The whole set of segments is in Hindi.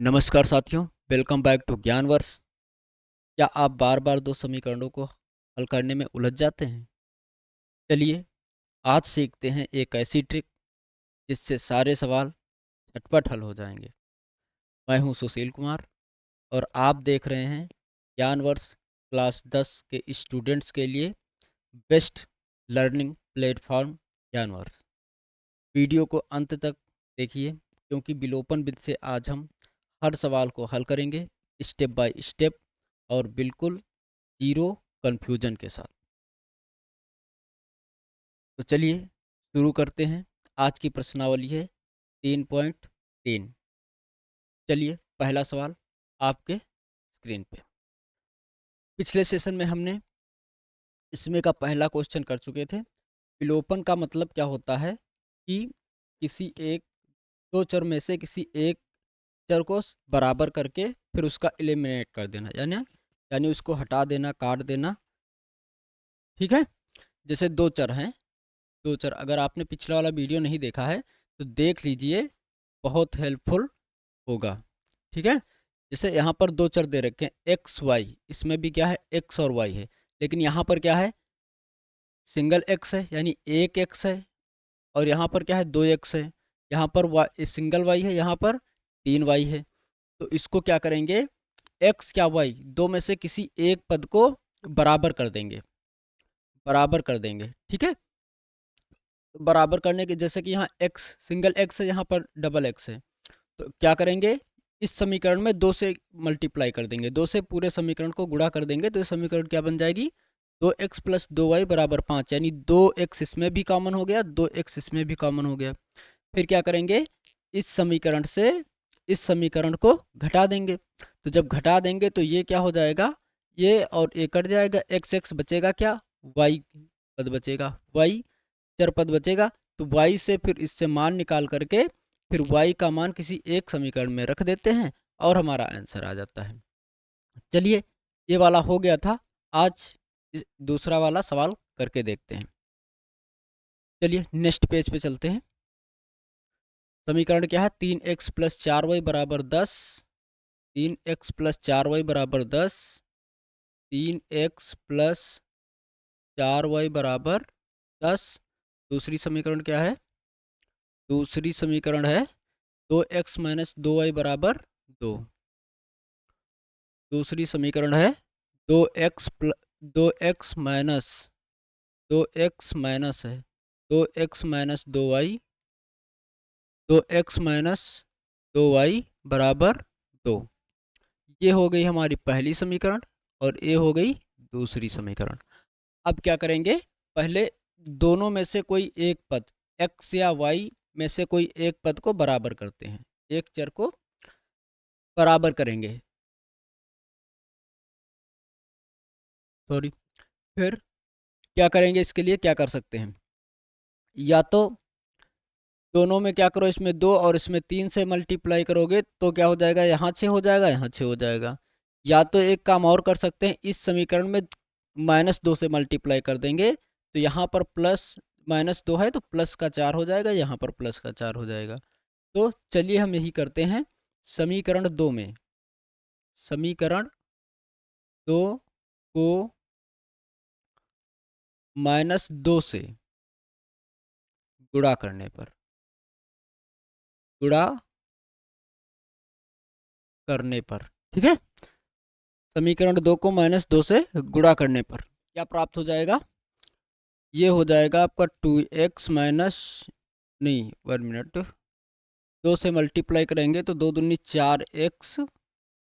नमस्कार साथियों, वेलकम बैक टू ज्ञानवर्ष। क्या आप बार बार दो समीकरणों को हल करने में उलझ जाते हैं? चलिए आज सीखते हैं एक ऐसी ट्रिक जिससे सारे सवाल झटपट हल हो जाएंगे। मैं हूं सुशील कुमार और आप देख रहे हैं ज्ञानवर्ष क्लास 10 के स्टूडेंट्स के लिए बेस्ट लर्निंग प्लेटफॉर्म ज्ञानवर्ष। वीडियो को अंत तक देखिए क्योंकि विलोपन विधि से आज हम हर सवाल को हल करेंगे, स्टेप बाय स्टेप और बिल्कुल जीरो कन्फ्यूजन के साथ। तो चलिए शुरू करते हैं। आज की प्रश्नावली है 3.3। चलिए पहला सवाल आपके स्क्रीन पे। पिछले सेशन में हमने इसमें का पहला क्वेश्चन कर चुके थे। विलोपन का मतलब क्या होता है कि किसी एक दो चर में से किसी एक चर को बराबर करके फिर उसका एलिमिनेट कर देना, यानी यानी उसको हटा देना, काट देना। ठीक है, जैसे दो चर हैं, दो चर अगर आपने पिछला वाला वीडियो नहीं देखा है तो देख लीजिए, बहुत हेल्पफुल होगा। ठीक है, जैसे यहाँ पर दो चर दे रखे हैं एक्स वाई, इसमें भी क्या है एक्स और वाई है, लेकिन यहाँ पर क्या है सिंगल एक्स है यानी एक एक्स है, और यहाँ पर क्या है दो एक्स है, यहाँ पर वाई सिंगल वाई है, यहाँ पर तीन वाई है। तो इसको क्या करेंगे, एक्स क्या वाई दो में से किसी एक पद को बराबर कर देंगे, बराबर कर देंगे। ठीक है, बराबर करने के जैसे कि यहाँ x सिंगल x है, यहाँ पर डबल x है, तो क्या करेंगे इस समीकरण में दो से मल्टीप्लाई कर देंगे, दो से पूरे समीकरण को गुणा कर देंगे, तो ये समीकरण क्या बन जाएगी 2x प्लस 2y बराबर 5, यानी 2x इसमें भी कॉमन हो गया, 2x इसमें भी कॉमन हो गया। फिर क्या करेंगे इस समीकरण से इस समीकरण को घटा देंगे, तो जब घटा देंगे तो ये क्या हो जाएगा, ये और ये कट जाएगा, x बचेगा क्या y पद बचेगा, y चर पद बचेगा। तो y से फिर इससे मान निकाल करके फिर y का मान किसी एक समीकरण में रख देते हैं और हमारा आंसर आ जाता है। चलिए ये वाला हो गया था, आज दूसरा वाला सवाल करके देखते हैं। चलिए नेक्स्ट पेज पे चलते हैं। समीकरण क्या है 3x प्लस 4y बराबर 10, 3x प्लस 4y बराबर 10, 3x प्लस 4y बराबर 10। दूसरी समीकरण क्या है, दूसरी समीकरण है 2x माइनस 2y बराबर 2। दूसरी समीकरण है 2x दो एक्स माइनस 2x माइनस है 2x minus 2y, 2x minus 2y बराबर 2। ये हो गई हमारी पहली समीकरण और ये हो गई दूसरी समीकरण। अब क्या करेंगे, पहले दोनों में से कोई एक पद x या y में से कोई एक पद को बराबर करते हैं, एक चर को बराबर करेंगे, सॉरी। फिर क्या करेंगे, इसके लिए क्या कर सकते हैं, या तो दोनों में क्या करो, इसमें दो और इसमें तीन से मल्टीप्लाई करोगे तो क्या हो जाएगा, यहाँ छः हो जाएगा, यहाँ छः हो जाएगा। या तो एक काम और कर सकते हैं, इस समीकरण में -2 से मल्टीप्लाई कर देंगे, तो यहाँ पर प्लस -2 है तो प्लस का 4 हो जाएगा, यहाँ पर प्लस का 4 हो जाएगा। तो चलिए हम यही करते हैं, समीकरण 2 में समीकरण 2 को -2 से गुणा करने पर, गुणा करने पर, ठीक है, समीकरण 2 को -2 से गुणा करने पर क्या प्राप्त हो जाएगा, ये हो जाएगा आपका 2x माइनस, नहीं 1 मिनट, 2 से मल्टीप्लाई करेंगे तो 2 दूनी 4x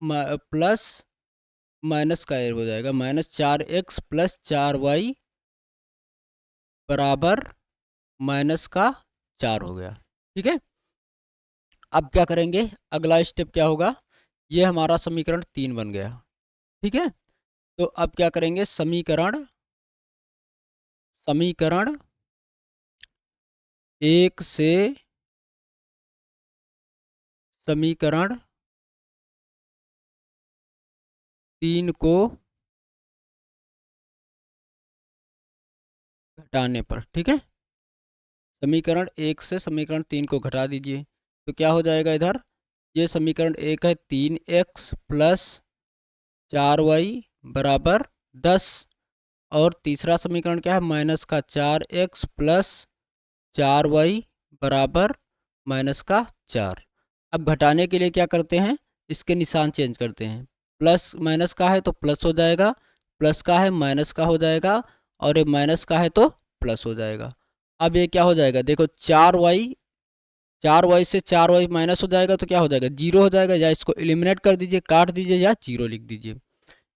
प्लस माइनस का एर हो जाएगा -4x प्लस 4y बराबर -4 हो गया। ठीक है, अब क्या करेंगे, अगला स्टेप क्या होगा, ये हमारा समीकरण 3 बन गया। ठीक है, तो अब क्या करेंगे, समीकरण समीकरण 1 से समीकरण 3 को घटाने पर, ठीक है, समीकरण 1 से समीकरण 3 को घटा दीजिए तो क्या हो जाएगा, इधर ये समीकरण एक है 3x प्लस 4y बराबर 10। और तीसरा समीकरण क्या है, माइनस का 4x प्लस 4y बराबर माइनस का 4। अब घटाने के लिए क्या करते हैं, इसके निशान चेंज करते हैं। प्लस माइनस का है तो प्लस हो जाएगा, प्लस का है माइनस का हो जाएगा, और ये माइनस का है तो प्लस हो जाएगा। अब ये क्या हो जाएगा, देखो 4y से 4y माइनस हो जाएगा तो क्या हो जाएगा, 0 हो जाएगा। या इसको एलिमिनेट कर दीजिए, काट दीजिए, या 0 लिख दीजिए।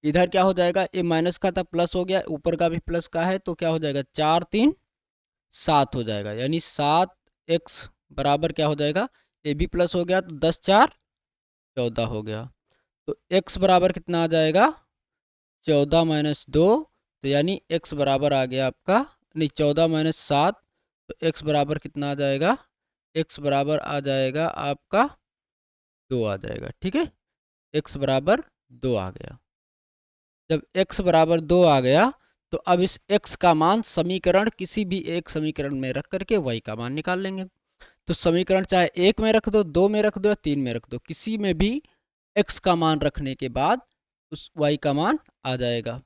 इधर क्या हो जाएगा, ये माइनस का था प्लस हो गया, ऊपर का भी प्लस का है तो क्या हो जाएगा, 4 3 7 हो जाएगा। यानी 7x बराबर क्या हो जाएगा, ये भी प्लस हो गया तो 10 4 14 हो गया। तो x बराबर कितना आ जाएगा, 14 माइनस 2। तो यानी x बराबर आ गया आपका, नहीं 14 माइनस 7, तो x बराबर कितना आ जाएगा, x बराबर आ जाएगा आपका 2 आ जाएगा। ठीक है, x बराबर 2 आ गया। जब x बराबर 2 आ गया तो अब इस x का मान समीकरण किसी भी एक समीकरण में रख करके y का मान निकाल लेंगे। तो समीकरण चाहे 1 में रख दो, 2 में रख दो या 3 में रख दो, किसी में भी x का मान रखने के बाद उस y का मान आ जाएगा।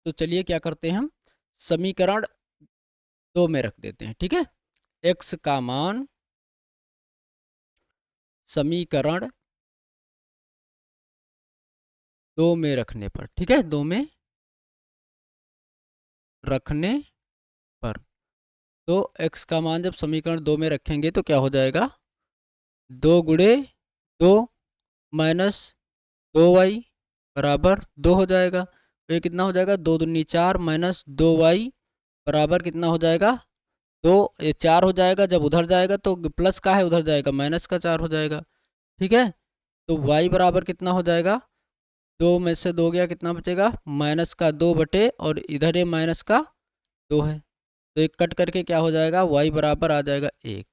तो चलिए क्या करते हैं, हम समीकरण 2 में रख देते हैं। ठीक है, x का मान समीकरण 2 में रखने पर, ठीक है, 2 में रखने पर, तो x का मान जब समीकरण 2 में रखेंगे तो क्या हो जाएगा, 2 गुणे 2 माइनस 2y बराबर 2 हो जाएगा। तो ये कितना हो जाएगा, 2 दूनी 4 माइनस 2y बराबर कितना हो जाएगा, 2। ये 4 हो जाएगा, जब उधर जाएगा तो प्लस का है, उधर जाएगा माइनस का 4 हो जाएगा। ठीक है, तो y बराबर कितना हो जाएगा, 2 में से 2 गया, कितना बचेगा, माइनस का 2 बटे, और इधर ये माइनस का 2 है तो एक कट करके क्या हो जाएगा, y बराबर आ जाएगा 1।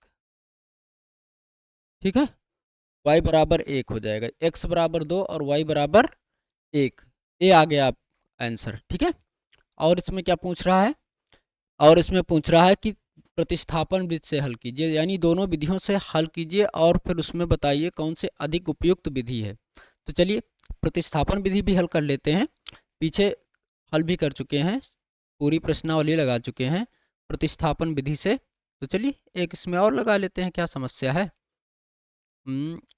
ठीक है, y बराबर 1 हो जाएगा, x बराबर 2 और y बराबर 1। ये आ गया आप आंसर। ठीक है, और इसमें क्या पूछ रहा है, और इसमें पूछ रहा है कि प्रतिस्थापन विधि से हल कीजिए, यानी दोनों विधियों से हल कीजिए और फिर उसमें बताइए कौन से अधिक उपयुक्त विधि है। तो चलिए प्रतिस्थापन विधि भी हल कर लेते हैं। पीछे हल भी कर चुके हैं, पूरी प्रश्नावली लगा चुके हैं प्रतिस्थापन विधि से। तो चलिए एक इसमें और लगा लेते हैं, क्या समस्या है।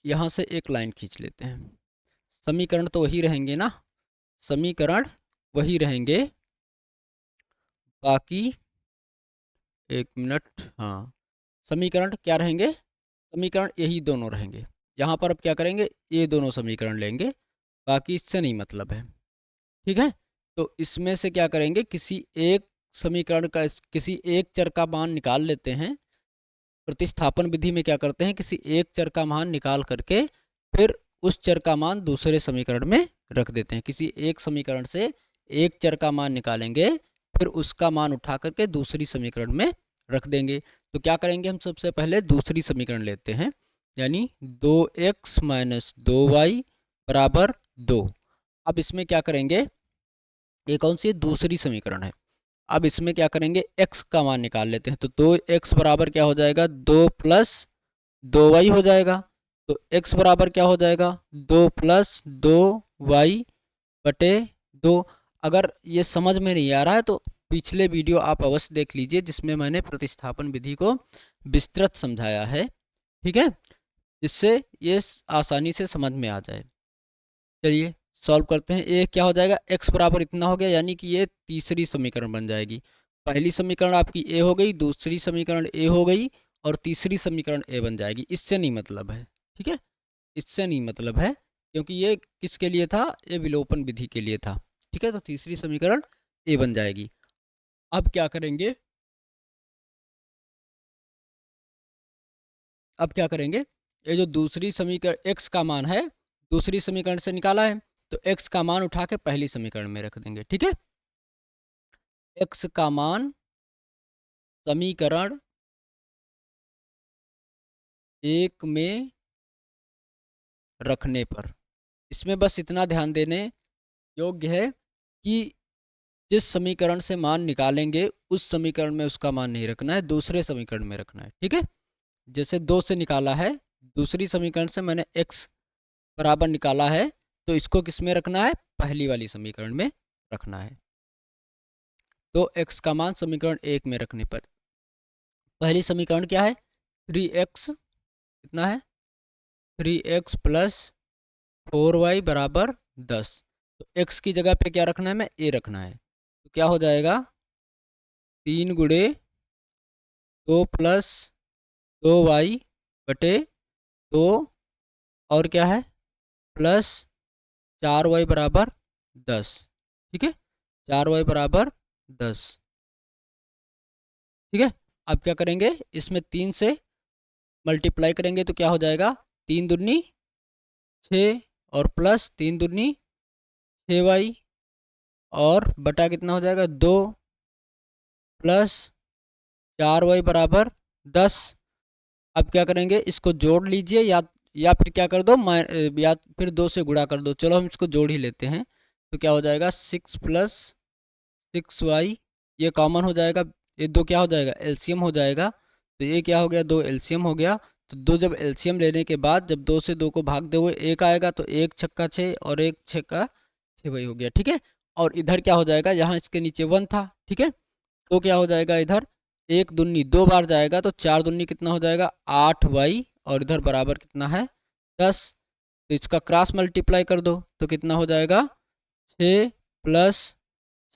यहाँ से एक लाइन खींच लेते हैं। समीकरण तो वही रहेंगे ना, समीकरण वही रहेंगे, बाकी एक मिनट, हाँ समीकरण क्या रहेंगे, समीकरण यही दोनों रहेंगे। यहाँ पर अब क्या करेंगे, ये दोनों समीकरण लेंगे, बाकी इससे नहीं मतलब है। ठीक है, तो इसमें से क्या करेंगे, किसी एक समीकरण का, किसी एक चर का मान निकाल लेते हैं। प्रतिस्थापन विधि में क्या करते हैं, किसी एक चर का मान निकाल करके फिर उस चर का मान दूसरे समीकरण में रख देते हैं। किसी एक समीकरण से एक चर का मान निकालेंगे, फिर उसका मान उठा करके दूसरी समीकरण में रख देंगे। तो क्या करेंगे, हम सबसे पहले दूसरी समीकरण लेते हैं, यानी 2x माइनस 2y बराबर 2। अब इसमें क्या करेंगे, ये कौन सी दूसरी समीकरण है, अब इसमें क्या करेंगे, x का मान निकाल लेते हैं। तो 2x बराबर क्या हो जाएगा, 2 प्लस 2y हो जाएगा। तो x बराबर क्या हो जाएगा, 2 प्लस 2y बटे 2। अगर ये समझ में नहीं आ रहा है तो पिछले वीडियो आप अवश्य देख लीजिए, जिसमें मैंने प्रतिस्थापन विधि को विस्तृत समझाया है। ठीक है, जिससे ये आसानी से समझ में आ जाए। चलिए सॉल्व करते हैं। ये क्या हो जाएगा, x बराबर इतना हो गया, यानी कि ये तीसरी समीकरण बन जाएगी। पहली समीकरण आपकी a हो गई, दूसरी समीकरण a हो गई, और तीसरी समीकरण a बन जाएगी। इससे नहीं मतलब है, ठीक है, इससे नहीं मतलब है, क्योंकि ये किसके लिए था, ये विलोपन विधि के लिए था। ठीक है, तो तीसरी समीकरण a बन जाएगी। अब क्या करेंगे, अब क्या करेंगे, ये जो दूसरी समीकरण x का मान है दूसरी समीकरण से निकाला है, तो x का मान उठा के पहली समीकरण में रख देंगे। ठीक है, x का मान समीकरण 1 में रखने पर, इसमें बस इतना ध्यान देने योग्य है कि जिस समीकरण से मान निकालेंगे उस समीकरण में उसका मान नहीं रखना है, दूसरे समीकरण में रखना है। ठीक है, जैसे 2 से निकाला है, दूसरी समीकरण से मैंने x बराबर निकाला है तो इसको किस में रखना है, पहली वाली समीकरण में रखना है। तो x का मान समीकरण 1 में रखने पर पहली समीकरण क्या है, 3x कितना है, 3x प्लस 4y बराबर 10। तो x की जगह पे क्या रखना है, मैं a रखना है। तो क्या हो जाएगा, 3 × 2 + 2y बटे 2 और क्या है प्लस 4y बराबर 10। ठीक है, 4y बराबर 10। ठीक है, अब क्या करेंगे, इसमें 3 से मल्टीप्लाई करेंगे तो क्या हो जाएगा, 3 दूनी 6 और प्लस 3 दूनी 6y और बटा कितना हो जाएगा 2 प्लस 4y बराबर 10। अब क्या करेंगे, इसको जोड़ लीजिए या फिर क्या कर दो, या फिर 2 से गुणा कर दो। चलो हम इसको जोड़ ही लेते हैं। तो क्या हो जाएगा 6 + 6y, ये कॉमन हो जाएगा, ये दो क्या हो जाएगा एलसीएम हो जाएगा। तो ये क्या हो गया, 2 एलसीएम हो गया। तो 2 जब एलसीएम लेने के बाद जब 2 से 2 को भाग दे हुए 1 आएगा, तो 1 छक्का 6 और 1 छक्का 6 वही हो गया। ठीक है, और इधर क्या हो जाएगा, यहाँ इसके नीचे 1 था। ठीक है, तो क्या हो जाएगा, इधर 1 दूनी 2 बार जाएगा तो 4 दूनी कितना हो जाएगा 8y और इधर बराबर कितना है 10। तो इसका क्रॉस मल्टीप्लाई कर दो तो कितना हो जाएगा 6 +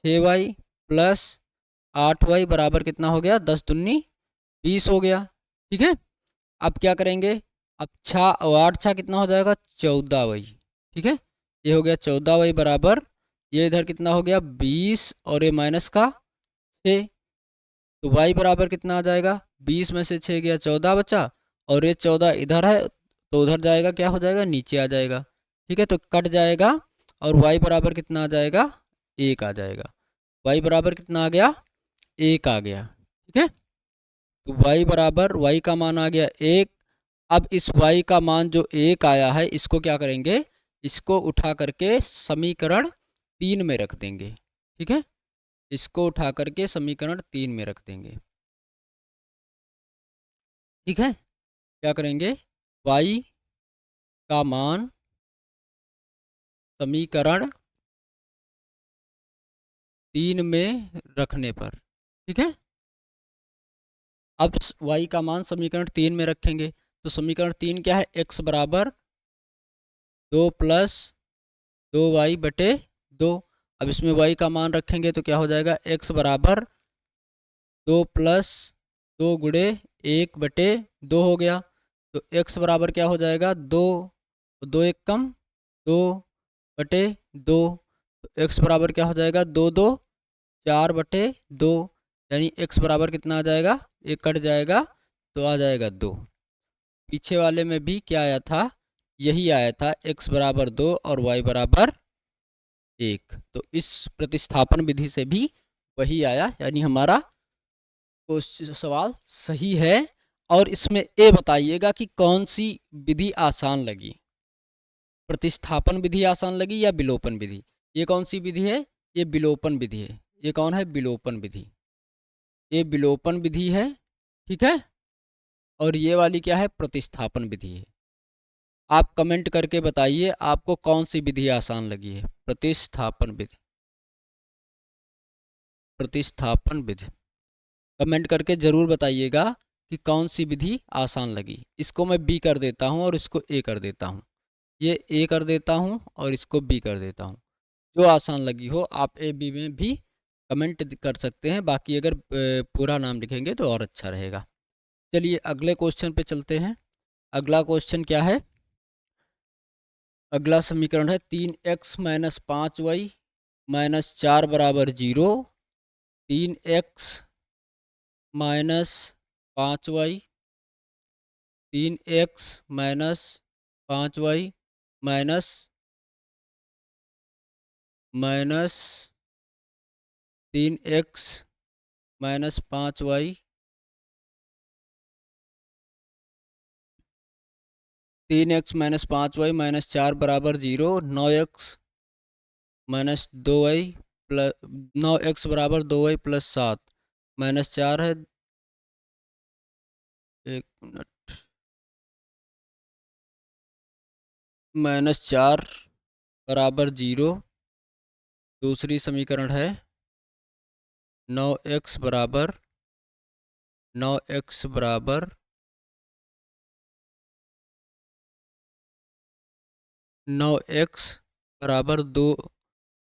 6y प्लस 8y बराबर कितना हो गया 10 दूनी 20 हो गया। ठीक है, अब क्या करेंगे, अब 6 और 8 6 कितना हो जाएगा 14y। ठीक है, ये हो गया 14y बराबर, ये इधर कितना हो गया 20 और ये माइनस का 6। तो y बराबर कितना आ जाएगा, 20 में से 6 गया 14 बचा, और ये 14 इधर है तो उधर जाएगा, क्या हो जाएगा नीचे आ जाएगा। ठीक है, तो कट जाएगा और y बराबर कितना आ जाएगा 1 आ जाएगा। y बराबर कितना आ गया 1 आ गया। ठीक है, तो y बराबर, y का मान आ गया 1। अब इस y का मान जो 1 आया है इसको क्या करेंगे, इसको उठा करके समीकरण 3 में रख देंगे। ठीक है, इसको उठा करके समीकरण 3 में रख देंगे। ठीक है, क्या करेंगे, y का मान समीकरण 3 में रखने पर। ठीक है, अब y का मान समीकरण 3 में रखेंगे तो समीकरण 3 क्या है, x बराबर 2 + 2y बटे 2। अब इसमें y का मान रखेंगे तो क्या हो जाएगा, x बराबर 2 + 2 गुणे 1 बटे 2 हो गया। तो x बराबर क्या हो जाएगा 2, 2 1 कम 2 बटे 2। तो x बराबर क्या हो जाएगा 2 2 4 बटे 2, यानी x बराबर कितना आ जाएगा, एक कट जाएगा तो आ जाएगा 2। पीछे वाले में भी क्या आया था, यही आया था, x बराबर 2 और y बराबर 1। तो इस प्रतिस्थापन विधि से भी वही आया, यानी हमारा सवाल सही है। और इसमें ए बताइएगा कि कौन सी विधि आसान लगी, प्रतिस्थापन विधि आसान लगी या विलोपन विधि। ये कौन सी विधि है, ये विलोपन विधि है। ये कौन है, विलोपन विधि, ये विलोपन विधि है। ठीक है, और ये वाली क्या है, प्रतिस्थापन विधि है। आप कमेंट करके बताइए आपको कौन सी विधि आसान लगी है, प्रतिस्थापन विधि, प्रतिस्थापन विधि। कमेंट करके ज़रूर बताइएगा कि कौन सी विधि आसान लगी। इसको मैं बी कर देता हूँ और इसको ए कर देता हूँ, ये ए कर देता हूँ और इसको बी कर देता हूँ। जो आसान लगी हो आप ए बी में भी कमेंट कर सकते हैं, बाकी अगर पूरा नाम लिखेंगे तो और अच्छा रहेगा। चलिए अगले क्वेश्चन पे चलते हैं। अगला क्वेश्चन क्या है, अगला समीकरण है 3x - 5y - 4 बराबर 0। 3x - 5y, 3x - 5y minus 3x - 5y, 3x - 5y - 4 बराबर 0। 9x - 2y प्लस 9x बराबर 2y + 7 -4 है। एक मिनट, -4 बराबर 0। दूसरी समीकरण है 9x बराबर 9x बराबर 9x बराबर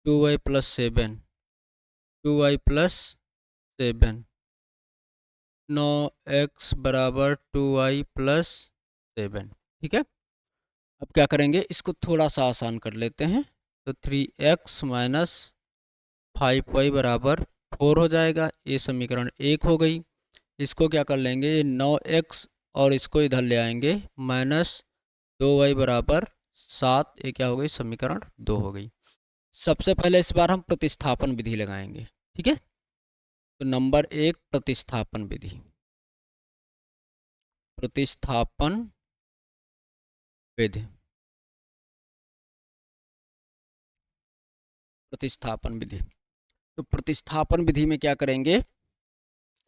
2y plus 7 2y plus 7 9x बराबर 2y प्लस 7। ठीक है, अब क्या करेंगे, इसको थोड़ा सा आसान कर लेते हैं। तो 3x माइनस 5y बराबर 4 हो जाएगा। ये समीकरण 1 हो गई। इसको क्या कर लेंगे, 9x और इसको इधर ले आएंगे, माइनस 2y बराबर 7। ये क्या हो गई, समीकरण 2 हो गई। सबसे पहले इस बार हम प्रतिस्थापन विधि लगाएंगे। ठीक है, तो नंबर 1 प्रतिस्थापन विधि। प्रतिस्थापन विधि प्रतिस्थापन विधि। तो प्रतिस्थापन विधि में क्या करेंगे,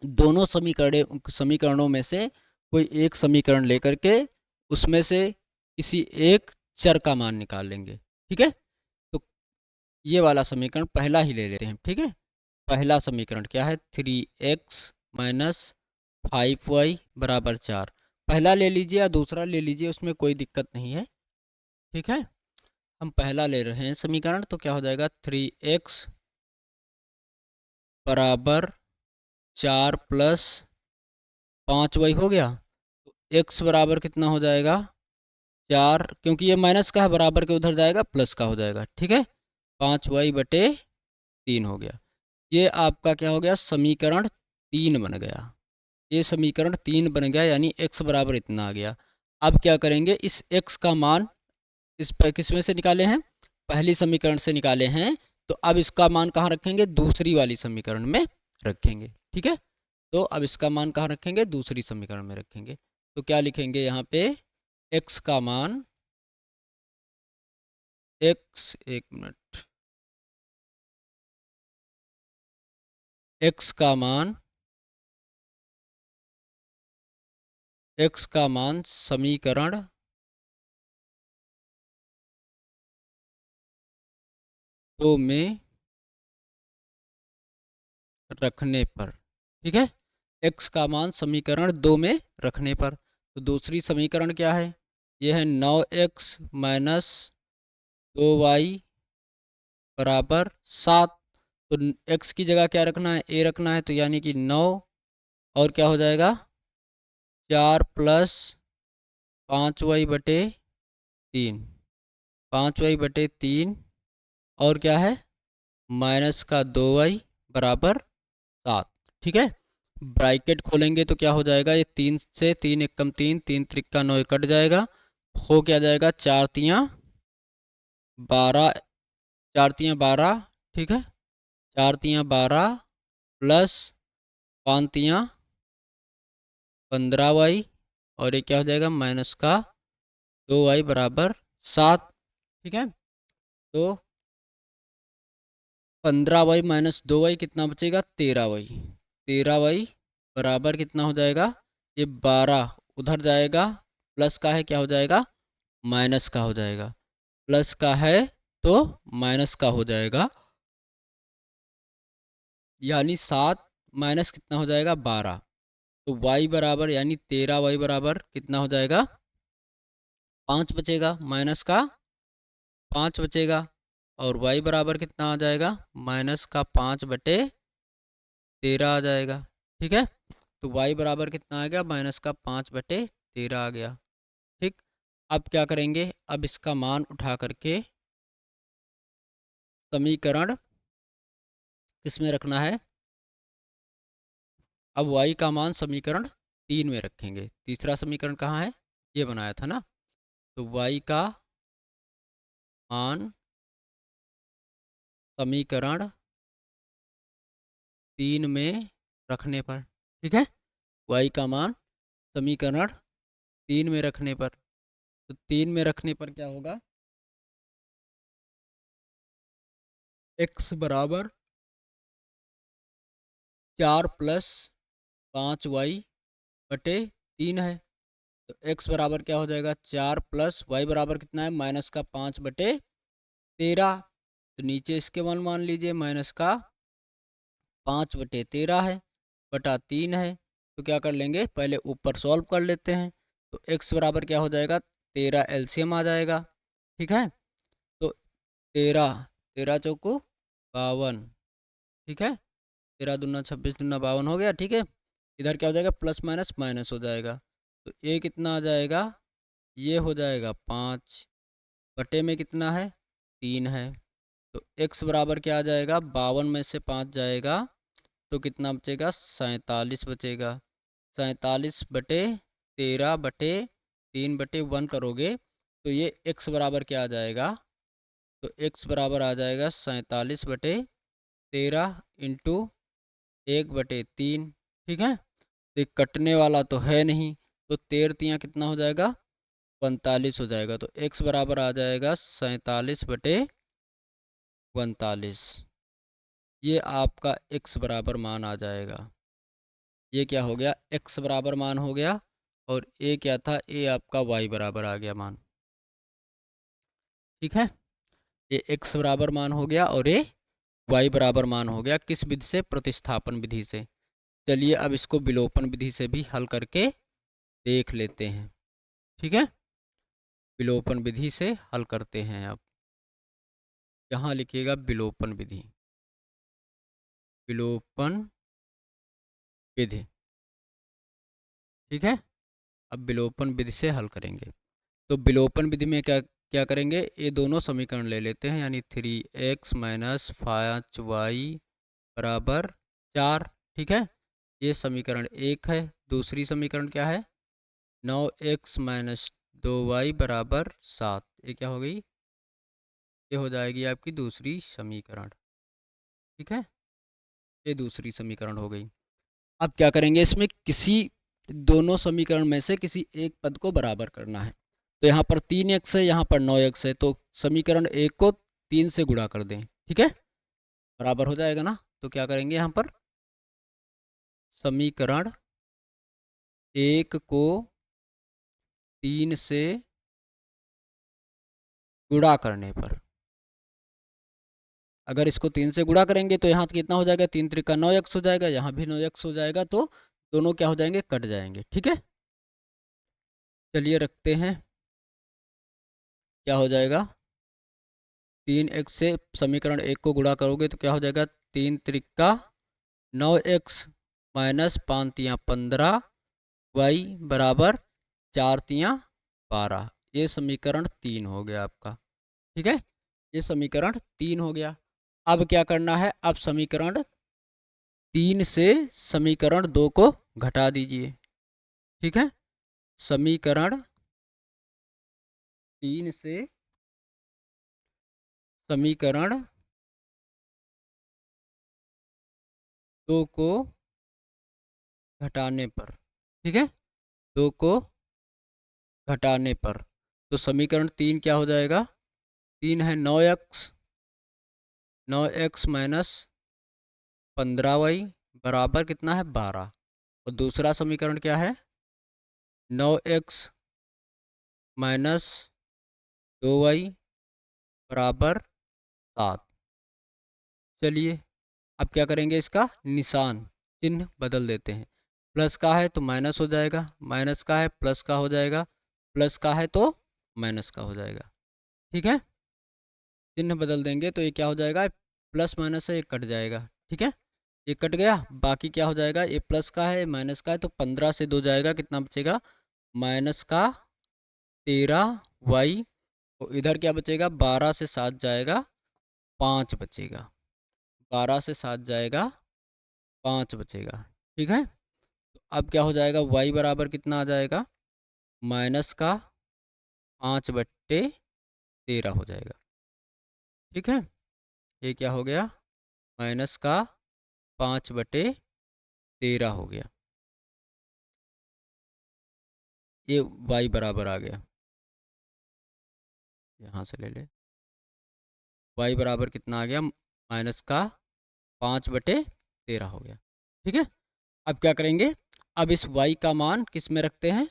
दोनों समीकरणों में से कोई एक समीकरण लेकर के उसमें से किसी एक चर का मान निकाल लेंगे। ठीक है, तो ये वाला समीकरण पहला ही ले लेते हैं। ठीक है, पहला समीकरण क्या है, 3x माइनस 5y बराबर 4। पहला ले लीजिए या दूसरा ले लीजिए, उसमें कोई दिक्कत नहीं है। ठीक है, हम पहला ले रहे हैं समीकरण, तो क्या हो जाएगा, 3x बराबर 4 प्लस 5y हो गया। तो x बराबर कितना हो जाएगा, 4, क्योंकि ये माइनस का है, बराबर के उधर जाएगा, प्लस का हो जाएगा। ठीक है, 5y बटे 3 हो गया। ये आपका क्या हो गया, समीकरण 3 बन गया। ये समीकरण 3 बन गया, यानी x बराबर इतना आ गया। अब क्या करेंगे, इस x का मान इस पर किस में से निकाले हैं, पहली समीकरण से निकाले हैं। तो अब इसका मान कहाँ रखेंगे, दूसरी वाली समीकरण में रखेंगे। ठीक है, तो अब इसका मान कहाँ रखेंगे, दूसरी समीकरण में रखेंगे। तो क्या लिखेंगे यहाँ पे, x का मान, x, एक मिनट, x का मान, x का मान समीकरण दो में रखने पर। ठीक है, x का मान समीकरण 2 में रखने पर। तो दूसरी समीकरण क्या है, यह है 9x माइनस 2y बराबर 7। तो x की जगह क्या रखना है, a रखना है, तो यानी कि 9, और क्या हो जाएगा, 4 प्लस 5y बटे 3, 5y बटे 3, और क्या है, माइनस का 2y बराबर 7। ठीक है, ब्रैकेट खोलेंगे तो क्या हो जाएगा, ये 3 से 3 एक कम 3, 3 त्रिक्का 9 कट जाएगा, हो क्या जाएगा, 4 तियाँ 12, 4 तियाँ 12। ठीक है, 4 तियाँ 12 प्लस 5 तियाँ 15y, और ये क्या हो जाएगा, माइनस का 2y बराबर 7। ठीक है, तो 15y माइनस 2y कितना बचेगा, 13y। 13y बराबर कितना हो जाएगा, ये 12 उधर जाएगा, प्लस का है, क्या हो जाएगा, माइनस का हो जाएगा। प्लस का है तो माइनस का हो जाएगा, यानी 7 माइनस कितना हो जाएगा, 12। तो y बराबर, यानी 13y बराबर कितना हो जाएगा, 5 बचेगा, माइनस का 5 बचेगा। और y बराबर कितना आ जाएगा, माइनस का 5 बटे 13 आ जाएगा। ठीक है, तो y बराबर कितना आ गया, माइनस का 5 बटे 13 आ गया। ठीक, अब क्या करेंगे, अब इसका मान उठा करके समीकरण किस में रखना है, अब y का मान समीकरण 3 में रखेंगे। तीसरा समीकरण कहाँ है, ये बनाया था ना, तो y का मान समीकरण 3 में रखने पर। ठीक है, y का मान समीकरण 3 में रखने पर, तो 3 में रखने पर क्या होगा, x बराबर 4 प्लस 5y बटे 3 है। तो x बराबर क्या हो जाएगा 4 प्लस y बराबर कितना है माइनस का 5/13। तो नीचे इसके मान लीजिए माइनस का 5/13 है बटा 3 है। तो क्या कर लेंगे पहले ऊपर सॉल्व कर लेते हैं। तो x बराबर क्या हो जाएगा 13 एलसीएम आ जाएगा। ठीक है, तो 13 13 चौको 52। ठीक है, 13 दूना 26 दूना 52 हो गया। ठीक है, इधर क्या हो जाएगा प्लस माइनस माइनस हो जाएगा। तो ये कितना आ जाएगा, ये हो जाएगा 5 बटे में कितना है 3 है। तो x बराबर क्या आ जाएगा 52 में से 5 जाएगा तो कितना बचेगा 47 बचेगा। 47/13/3/1 करोगे तो ये x बराबर क्या आ जाएगा, तो x बराबर आ जाएगा 47/13 इंटू 1/3। ठीक है, तो कटने वाला तो है नहीं, तो 13 कितना हो जाएगा 45 हो जाएगा। तो x बराबर आ जाएगा 47/45। ये आपका x बराबर मान आ जाएगा। ये क्या हो गया x बराबर मान हो गया, और a क्या था, a आपका y बराबर आ गया मान। ठीक है, ये x बराबर मान हो गया और ये y बराबर मान हो गया। किस विधि से, प्रतिस्थापन विधि से। चलिए अब इसको विलोपन विधि से भी हल करके देख लेते हैं। ठीक है, विलोपन विधि से हल करते हैं। अब यहाँ लिखिएगा विलोपन विधि, विलोपन विधि। ठीक है, अब विलोपन विधि से हल करेंगे। तो विलोपन विधि में क्या क्या करेंगे, ये दोनों समीकरण ले लेते हैं, यानी 3x माइनस 5y बराबर 4। ठीक है, ये समीकरण 1 है। दूसरी समीकरण क्या है 9x माइनस 2y बराबर 7। ये क्या हो गई, ये हो जाएगी आपकी दूसरी समीकरण। ठीक है, ये दूसरी समीकरण हो गई। अब क्या करेंगे, इसमें किसी दोनों समीकरण में से किसी एक पद को बराबर करना है। तो यहाँ पर 3x है, यहाँ पर 9x है, तो समीकरण 1 को 3 से गुणा कर दें। ठीक है, बराबर हो जाएगा ना। तो क्या करेंगे, यहाँ पर समीकरण 1 को 3 से गुणा करने पर, अगर इसको 3 से गुणा करेंगे तो यहाँ कितना हो जाएगा 3 त्रिका 9x हो जाएगा, यहाँ भी 9x हो जाएगा। तो दोनों क्या हो जाएंगे, कट जाएंगे। ठीक है, चलिए रखते हैं। क्या हो जाएगा 3x से समीकरण 1 को गुणा करोगे तो क्या हो जाएगा 3 त्रिका 9x माइनस 5×15 y बराबर 4×12। ये समीकरण 3 हो गया आपका। ठीक है, ये समीकरण 3 हो गया। अब क्या करना है, अब समीकरण 3 से समीकरण 2 को घटा दीजिए। ठीक है, समीकरण 3 से समीकरण 2 को घटाने पर, ठीक है, 2 को घटाने पर, तो समीकरण 3 क्या हो जाएगा, 3 है 9x माइनस 15y बराबर कितना है 12। और दूसरा समीकरण क्या है 9x माइनस 2y बराबर 7। चलिए अब क्या करेंगे, इसका निशान चिन्ह बदल देते हैं। प्लस का है तो माइनस हो जाएगा, माइनस का है प्लस का हो जाएगा, प्लस का है तो माइनस का हो जाएगा। ठीक है, चिन्ह बदल देंगे तो ये क्या हो जाएगा, प्लस माइनस है ये कट जाएगा। ठीक है, ये कट गया, बाकी क्या हो जाएगा, ये प्लस का है माइनस का है, तो 15 से 2 जाएगा, कितना बचेगा माइनस का 13y। और इधर क्या बचेगा 12 से 7 जाएगा 5 बचेगा, 12 से 7 जाएगा 5 बचेगा। ठीक है, तो अब क्या हो जाएगा y बराबर कितना आ जाएगा माइनस का 5/13 हो जाएगा। ठीक है, ये क्या हो गया माइनस का 5/13 हो गया। ये y बराबर आ गया, यहाँ से ले ले, y बराबर कितना आ गया माइनस का 5/13 हो गया। ठीक है, अब क्या करेंगे, अब इस y का मान किस में रखते हैं,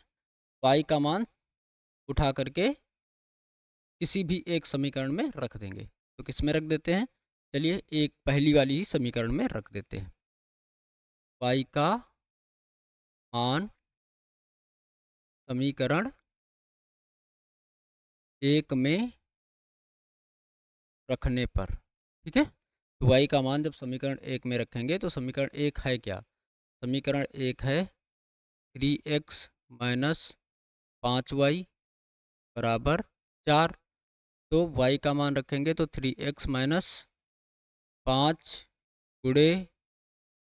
y का मान उठा करके किसी भी एक समीकरण में रख देंगे। तो किस में रख देते हैं, चलिए एक पहली वाली ही समीकरण में रख देते हैं। y का मान समीकरण एक में रखने पर, ठीक है। तो y का मान जब समीकरण एक में रखेंगे तो समीकरण एक है क्या, समीकरण एक है 3x माइनस 5y बराबर 4। तो y का मान रखेंगे तो 3x माइनस 5 गुणे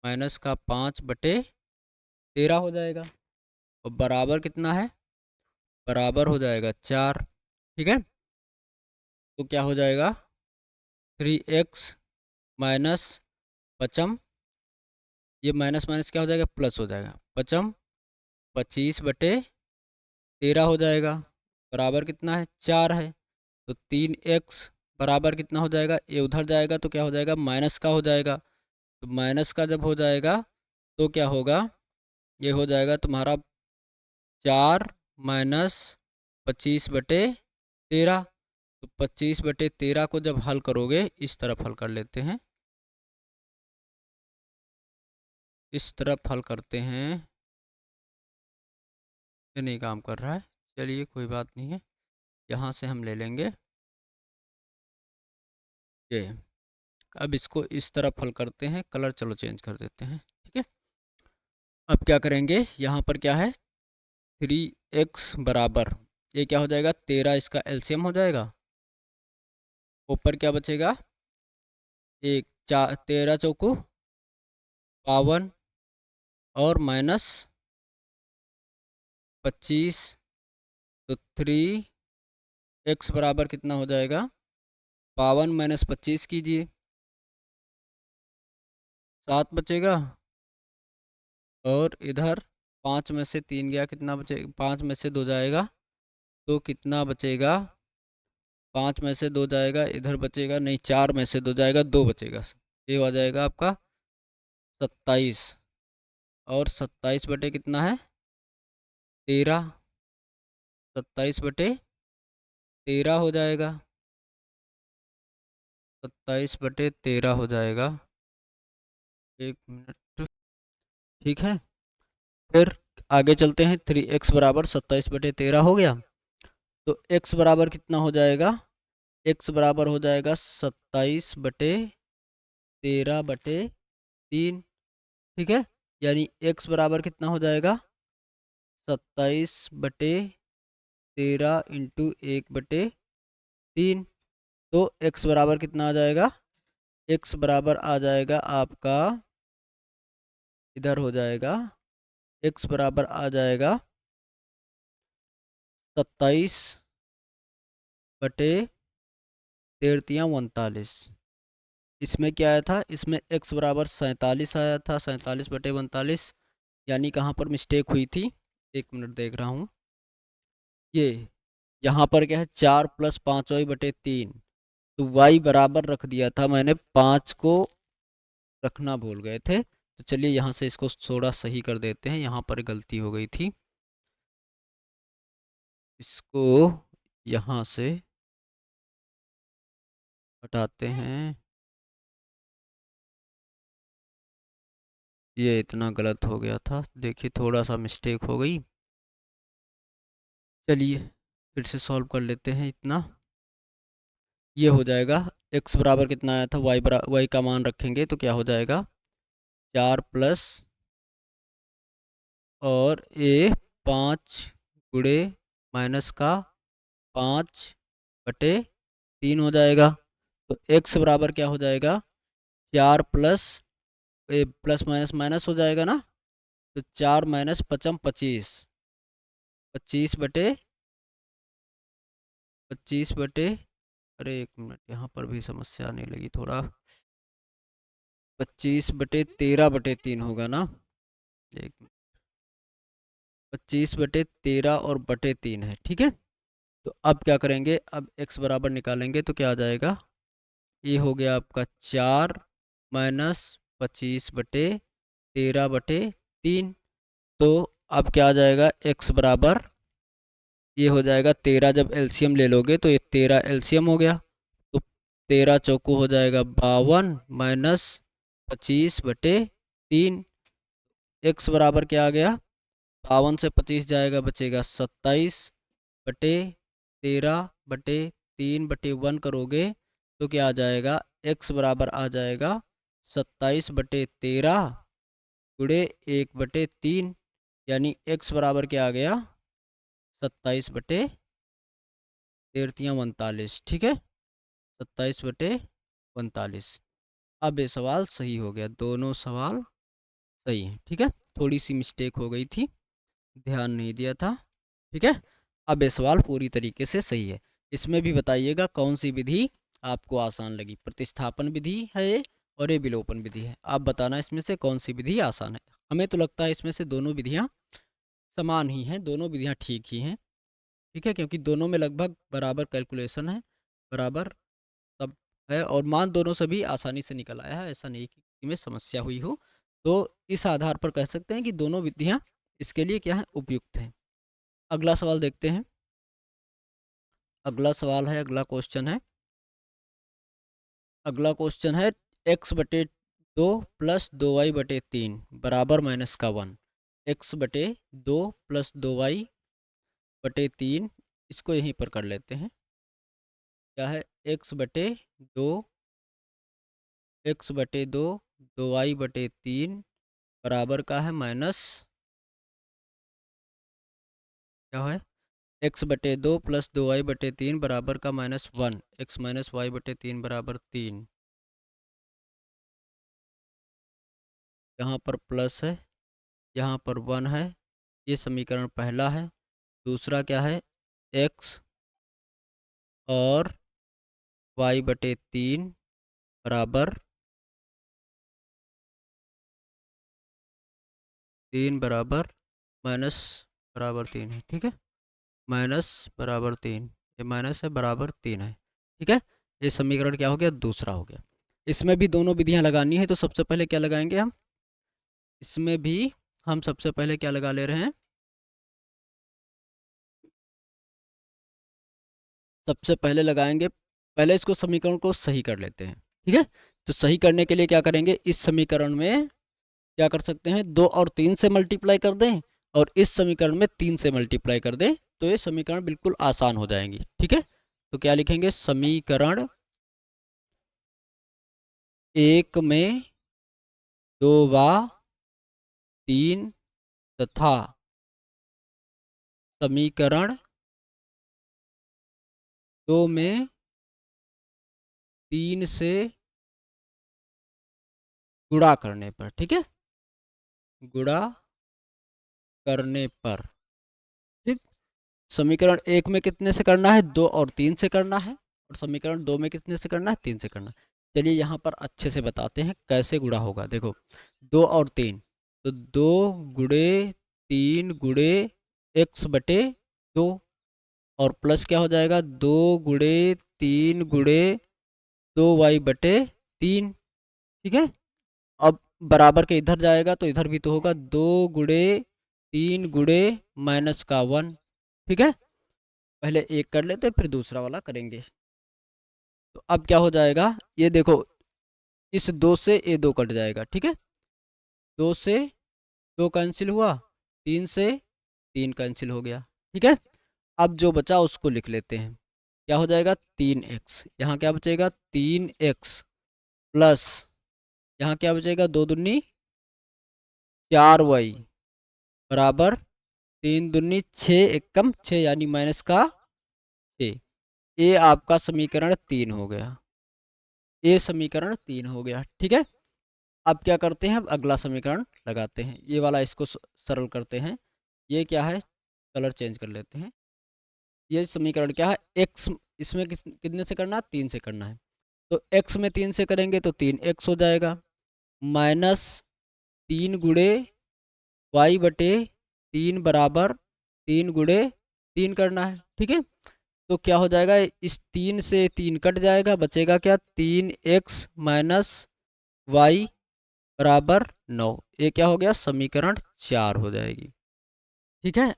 माइनस का 5/13 हो जाएगा। और बराबर कितना है, बराबर हो जाएगा 4, ठीक है। तो क्या हो जाएगा 3x माइनस 5, ये माइनस माइनस क्या हो जाएगा, प्लस हो जाएगा, 25/13 हो जाएगा। बराबर कितना है, 4 है। तो 3x बराबर कितना हो जाएगा, ये उधर जाएगा तो क्या हो जाएगा, माइनस का हो जाएगा। तो माइनस का जब हो जाएगा तो क्या होगा, ये हो जाएगा तुम्हारा 4 माइनस 25/13। तो 25/13 को जब हल करोगे, इस तरफ हल कर लेते हैं, इस तरफ हल करते हैं, ये नहीं काम कर रहा है, चलिए कोई बात नहीं है, यहाँ से हम ले लेंगे ये। अब इसको इस तरफ हल करते हैं, कलर चलो चेंज कर देते हैं, ठीक है। अब क्या करेंगे, यहाँ पर क्या है 3x बराबर, ये क्या हो जाएगा 13, इसका एलसीएम हो जाएगा। ऊपर क्या बचेगा, एक 13 चौकू 52 और माइनस 25। तो 3x बराबर कितना हो जाएगा, 52 माइनस 25 कीजिए, 7 बचेगा। और इधर 5 में से 3 गया, कितना बचेगा, 5 में से 2 जाएगा तो कितना बचेगा, 5 में से 2 जाएगा, इधर बचेगा नहीं, 4 में से 2 जाएगा, 2 बचेगा, ये हो जाएगा आपका 27। और 27 बटे कितना है 13, 27/13 हो जाएगा, 27/13 हो जाएगा, एक मिनट, ठीक है। फिर आगे चलते हैं, 3x बराबर 27/13 हो गया। तो x बराबर कितना हो जाएगा, x बराबर हो जाएगा 27/13/3, ठीक है। यानी x बराबर कितना हो जाएगा 27/13 इंटू 1/3। तो x बराबर कितना आ जाएगा, x बराबर आ जाएगा आपका, इधर हो जाएगा, x बराबर आ जाएगा 27/13 इसमें क्या आया था, इसमें x बराबर 47 आया था, 47/42। यानी कहाँ पर मिस्टेक हुई थी, एक मिनट देख रहा हूँ, ये यहाँ पर क्या है 4 + 5y/3। तो y बराबर रख दिया था मैंने, 5 को रखना भूल गए थे। तो चलिए यहाँ से इसको थोड़ा सही कर देते हैं, यहाँ पर गलती हो गई थी, इसको यहाँ से हटाते हैं, ये इतना गलत हो गया था, देखिए थोड़ा सा मिस्टेक हो गई। चलिए फिर से सॉल्व कर लेते हैं, इतना ये हो जाएगा, x बराबर कितना आया था, y का मान रखेंगे तो क्या हो जाएगा 4 प्लस और a 5 गुणे माइनस का 5/3 हो जाएगा। तो x बराबर क्या हो जाएगा 4 प्लस ए प्लस माइनस माइनस हो जाएगा ना, तो 4 माइनस 5 25, 25/25, अरे एक मिनट यहाँ पर भी समस्या आने लगी थोड़ा, 25/13/3 होगा ना, एक 25/13 और /3 है, ठीक है। तो अब क्या करेंगे, अब x बराबर निकालेंगे तो क्या आ जाएगा, ये हो गया आपका 4 माइनस 25/13/3। तो अब क्या आ जाएगा x बराबर ये हो जाएगा 13, जब एलसीएम ले लोगे तो ये 13 एलसीएम हो गया, तो 13 चौको हो जाएगा 52 माइनस 25/3। एक्स बराबर क्या आ गया, 52 से 25 जाएगा, बचेगा 27/13/3/1 करोगे तो क्या आ जाएगा, एक्स बराबर आ जाएगा 27/13 गुणे 1/3, यानी एक्स बराबर क्या आ गया, 27/43 ठीक है, 27/43। अब ये सवाल सही हो गया, दोनों सवाल सही है, ठीक है। थोड़ी सी मिस्टेक हो गई थी, ध्यान नहीं दिया था, ठीक है। अब ये सवाल पूरी तरीके से सही है। इसमें भी बताइएगा कौन सी विधि आपको आसान लगी, प्रतिस्थापन विधि है ये और ये विलोपन विधि है। आप बताना इसमें से कौन सी विधि आसान है। हमें तो लगता है इसमें से दोनों विधियाँ समान ही हैं, दोनों विधियाँ ठीक ही हैं, ठीक है, क्योंकि दोनों में लगभग बराबर कैलकुलेशन है, बराबर सब है, और मान दोनों से भी आसानी से निकल आया है, ऐसा नहीं कि किसी में समस्या हुई हो। तो इस आधार पर कह सकते हैं कि दोनों विधियाँ इसके लिए क्या है, उपयुक्त हैं। अगला सवाल देखते हैं। अगला सवाल है, अगला क्वेश्चन है, अगला क्वेश्चन है x/2 प्लस 2y/3 बराबर -1। x/2 प्लस 2y/3, इसको यहीं पर कर लेते हैं। क्या है, x/2 2y/3 बराबर का है माइनस, क्या है, x/2 प्लस 2y/3 बराबर का -1, x माइनस y/3 बराबर 3। यहाँ पर प्लस है, यहाँ पर 1 है, ये समीकरण पहला है। दूसरा क्या है, x और y/3 बराबर 3 बराबर माइनस बराबर 3 है, ठीक है, माइनस बराबर 3, ये माइनस है, बराबर 3 है, ठीक है। ये समीकरण क्या हो गया, दूसरा हो गया। इसमें भी दोनों विधियां लगानी है, तो सबसे पहले क्या लगाएंगे हम, इसमें भी हम सबसे पहले क्या लगा ले रहे हैं, सबसे पहले लगाएंगे, पहले इसको समीकरण को सही कर लेते हैं, ठीक है। तो सही करने के लिए क्या करेंगे, इस समीकरण में क्या कर सकते हैं, 2 और 3 से मल्टीप्लाई कर दें, और इस समीकरण में 3 से मल्टीप्लाई कर दें, तो ये समीकरण बिल्कुल आसान हो जाएंगी, ठीक है। तो क्या लिखेंगे, समीकरण 1 में 2 व 3 तथा समीकरण 2 में 3 से गुणा करने पर, ठीक है, गुणा करने पर, ठीक। समीकरण 1 में कितने से करना है, 2 और 3 से करना है, और समीकरण 2 में कितने से करना है, 3 से करना है। चलिए यहाँ पर अच्छे से बताते हैं कैसे गुणा होगा। देखो 2 और 3, तो 2 गुणे 3 गुणे x/2, और प्लस क्या हो जाएगा, 2 गुणे 3 गुणे 2y/3, ठीक है। अब बराबर के इधर जाएगा तो इधर भी तो होगा, 2 गुणे 3 गुणे -1, ठीक है। पहले एक कर लेते फिर दूसरा वाला करेंगे। तो अब क्या हो जाएगा, ये देखो, इस 2 से ये 2 कट जाएगा, ठीक है, 2 से 2 कैंसिल हुआ, 3 से 3 कैंसिल हो गया, ठीक है। अब जो बचा उसको लिख लेते हैं, क्या हो जाएगा, 3x, यहाँ क्या बचेगा, 3x प्लस, यहाँ क्या बचेगा, 2 दूनी 4y बराबर 3 दूनी 6, एक कम 6 यानी माइनस का 6। ये आपका समीकरण 3 हो गया, ये समीकरण 3 हो गया, ठीक है। अब क्या करते हैं, अब अगला समीकरण लगाते हैं, ये वाला इसको सरल करते हैं। ये क्या है, कलर चेंज कर लेते हैं। ये समीकरण क्या है, x, इसमें कितने से करना है, 3 से करना है, तो x में 3 से करेंगे तो 3x हो जाएगा, माइनस 3 गुणे y/3 बराबर 3 गुणे 3 करना है, ठीक है। तो क्या हो जाएगा, इस 3 से 3 कट जाएगा, बचेगा क्या, 3x माइनस वाई बराबर 9। ये क्या हो गया, समीकरण 4 हो जाएगी, ठीक है।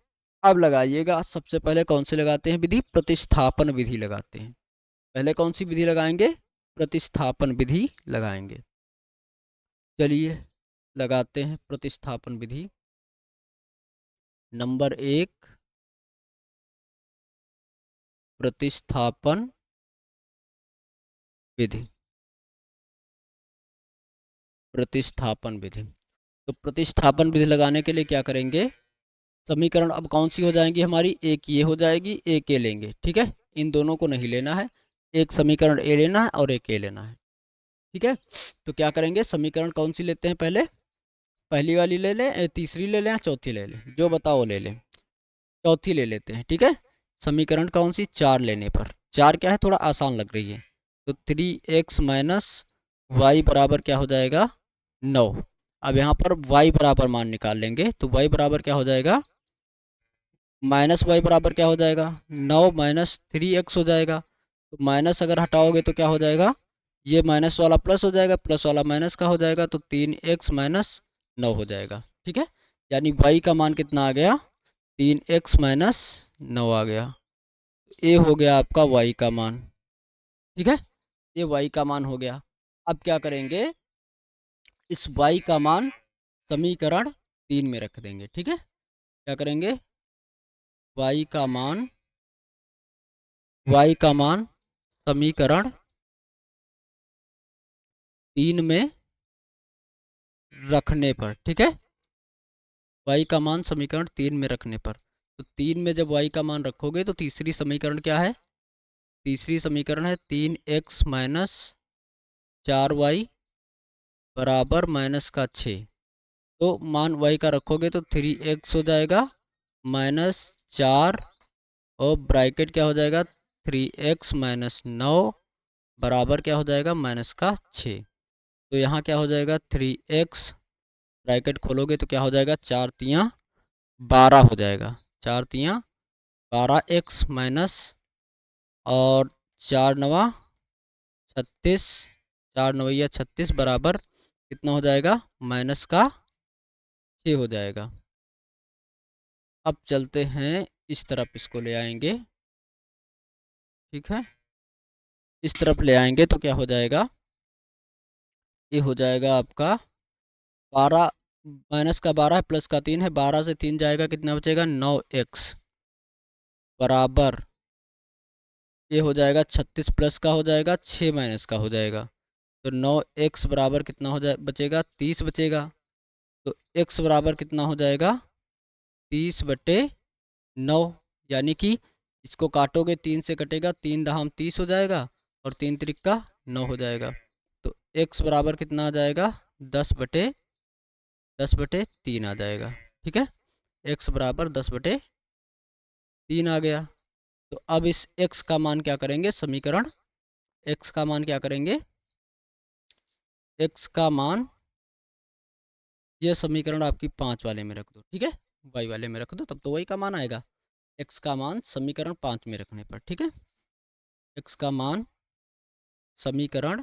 अब लगाइएगा, सबसे पहले कौन सी लगाते हैं विधि? प्रतिस्थापन विधि लगाते हैं। पहले कौन सी विधि लगाएंगे? प्रतिस्थापन विधि लगाएंगे। चलिए लगाते हैं प्रतिस्थापन विधि। नंबर 1, प्रतिस्थापन विधि। प्रतिस्थापन विधि, तो प्रतिस्थापन विधि लगाने के लिए क्या करेंगे? समीकरण अब कौन सी हो जाएंगी हमारी? एक ये हो जाएगी, एक ए लेंगे, ठीक है। इन दोनों को नहीं लेना है, एक समीकरण ए लेना है और एक ए लेना है, ठीक है। तो क्या करेंगे? समीकरण कौन सी लेते हैं पहले? पहली वाली ले लें, तीसरी ले लें या चौथी ले लें? जो बताओ ले लें। चौथी ले लेते हैं, ठीक है। समीकरण कौन सी? 4 लेने पर। 4 क्या है? थोड़ा आसान लग रही है। तो 3x माइनस वाई बराबर क्या हो जाएगा? 9। अब यहाँ पर y बराबर मान निकाल लेंगे, तो y बराबर क्या हो जाएगा? माइनस वाई बराबर क्या हो जाएगा? 9 माइनस 3x हो जाएगा। तो माइनस अगर हटाओगे तो क्या हो जाएगा? ये माइनस वाला प्लस हो जाएगा, प्लस वाला माइनस का हो जाएगा, तो 3x माइनस 9 हो जाएगा, ठीक है। यानी y का मान कितना आ गया? 3x माइनस 9 आ गया। ए हो गया आपका y का मान, ठीक है। ये y का मान हो गया। अब क्या करेंगे? इस y का मान समीकरण 3 में रख देंगे, ठीक है। क्या करेंगे? y का मान, y का मान समीकरण 3 में रखने पर, ठीक है। y का मान समीकरण 3 में रखने पर, तो 3 में जब y का मान रखोगे तो तीसरी समीकरण क्या है? तीसरी समीकरण है 3x माइनस 4y बराबर माइनस का 6। तो मान y का रखोगे तो 3x हो जाएगा माइनस 4, और ब्रैकेट क्या हो जाएगा? 3x माइनस 9 बराबर क्या हो जाएगा? माइनस का 6। तो यहाँ क्या हो जाएगा? 3x, ब्रैकेट खोलोगे तो क्या हो जाएगा? 4 तियाँ 12 हो जाएगा। 4 तियाँ 12x माइनस, और 4 नवा 36, 4 नवैया 36 बराबर कितना हो जाएगा? माइनस का 6 हो जाएगा। अब चलते हैं इस तरफ, इसको ले आएंगे, ठीक है। इस तरफ ले आएंगे तो क्या हो जाएगा? ये हो जाएगा आपका 12, माइनस का 12 प्लस का 3 है, 12 से 3 जाएगा, कितना बचेगा? 9x बराबर ये हो जाएगा 36 प्लस का हो जाएगा 6 माइनस का हो जाएगा। तो 9x बराबर कितना हो जाए बचेगा? 30 बचेगा। तो x बराबर कितना हो जाएगा? 30/9। यानी कि इसको काटोगे, 3 से कटेगा, 3 दहाम 30 हो जाएगा, और 3 त्रिका 9 हो जाएगा। तो x बराबर कितना आ जाएगा? 10/3 आ जाएगा, ठीक है। x बराबर 10/3 आ गया। तो अब इस x का मान क्या करेंगे? समीकरण x का मान क्या करेंगे? x का मान, ये समीकरण आपकी 5 वाले में रख दो, ठीक है। y वाले में रख दो, तब तो वही का मान आएगा। x का मान समीकरण 5 में रखने पर, ठीक है। x का मान समीकरण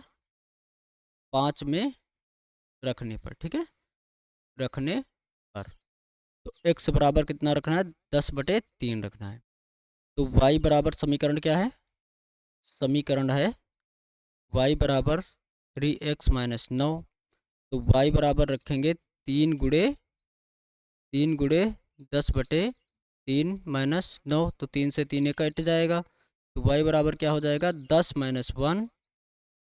5 में रखने पर, ठीक है, रखने पर। तो x बराबर कितना रखना है? 10/3 रखना है। तो y बराबर समीकरण क्या है? समीकरण है y बराबर 3x माइनस 9। तो y बराबर रखेंगे 3 गुणे 10/3 माइनस 9, तो 3 से 3 कट जाएगा। तो y बराबर क्या हो जाएगा? 10 माइनस 1,